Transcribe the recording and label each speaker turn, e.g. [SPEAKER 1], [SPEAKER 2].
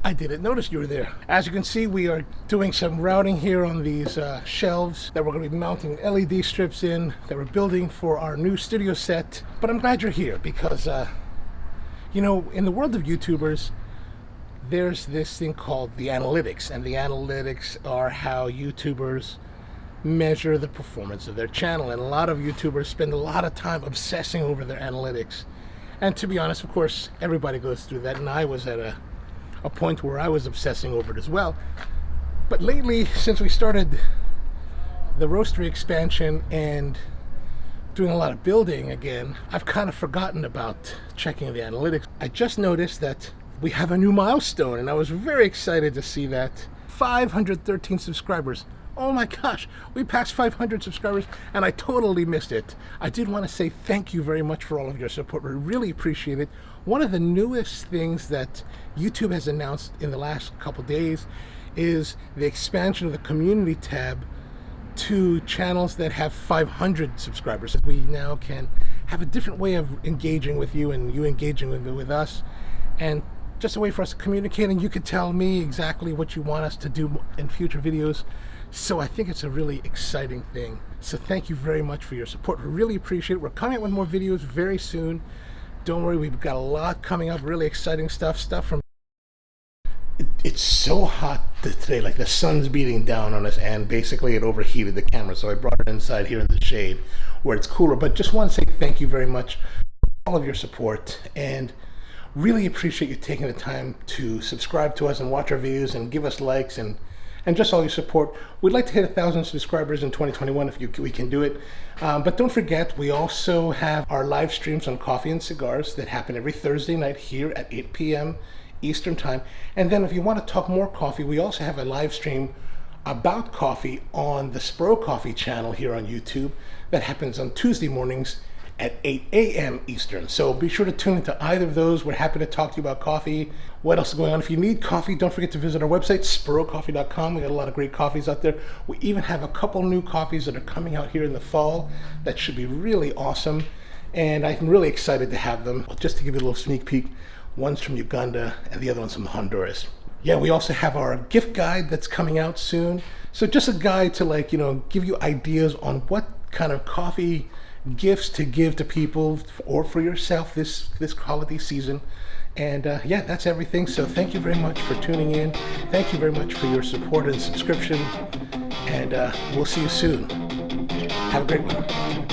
[SPEAKER 1] I didn't notice you were there. As you can see, we are doing some routing here on these shelves that we're going to be mounting LED strips in that we're building for our new studio set. But I'm glad you're here because, you know, in the world of YouTubers, there's this thing called the analytics, and the analytics are how YouTubers measure the performance of their channel, and a lot of YouTubers spend a lot of time obsessing over their analytics. And to be honest, of course, everybody goes through that, and I was at a point where I was obsessing over it as well. But lately, since we started the roastery expansion and doing a lot of building again, I've kind of forgotten about checking the analytics. I just noticed that we have a new milestone, and I was very excited to see that. 513 subscribers. Oh my gosh, we passed 500 subscribers, and I totally missed it. I did want to say thank you very much for all of your support. We really appreciate it. One of the newest things that YouTube has announced in the last couple days is the expansion of the community tab to channels that have 500 subscribers. We now can have a different way of engaging with you and you engaging with us, and just a way for us to communicate, and you could tell me exactly what you want us to do in future videos. So I think it's a really exciting thing. So thank you very much for your support. We really appreciate it. We're coming out with more videos very soon. Don't worry, we've got a lot coming up, really exciting stuff from... It's so hot today, like the sun's beating down on us, and basically it overheated the camera, so I brought it inside here in the shade where it's cooler. But just want to say thank you very much for all of your support, and really appreciate you taking the time to subscribe to us and watch our videos and give us likes and just all your support. We'd like to hit 1,000 subscribers in 2021 if we can do it. But don't forget, we also have our live streams on Coffee and Cigars that happen every Thursday night here at 8 p.m. Eastern Time. And then if you want to talk more coffee, we also have a live stream about coffee on the Spro Coffee Channel here on YouTube that happens on Tuesday mornings at 8 a.m. Eastern. So be sure to tune into either of those. We're happy to talk to you about coffee. What else is going on? If you need coffee, don't forget to visit our website, sprocoffee.com. We got a lot of great coffees out there. We even have a couple new coffees that are coming out here in the fall that should be really awesome. And I'm really excited to have them. Just to give you a little sneak peek, one's from Uganda and the other one's from Honduras. Yeah, we also have our gift guide that's coming out soon. So just a guide to, like, you know, give you ideas on what kind of coffee gifts to give to people or for yourself this holiday season. And yeah, that's everything. So thank you very much for tuning in. Thank you very much for your support and subscription, and we'll see you soon. Have a great one.